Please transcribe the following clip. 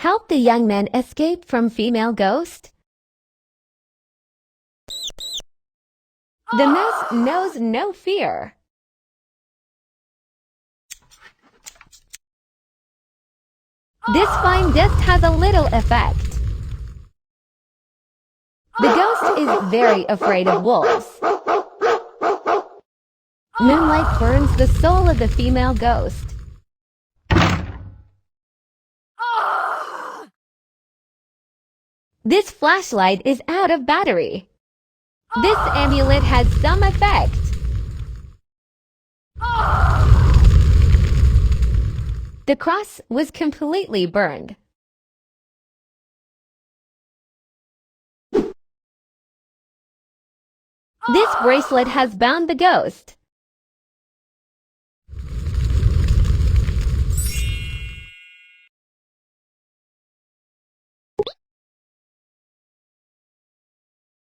Help the young man escape from female ghost. The mouse knows no fear. This fine dust has a little effect. The ghost is very afraid of wolves. Moonlight burns the soul of the female ghost. This flashlight is out of battery. This amulet has some effect. The cross was completely burned. This bracelet has bound the ghost.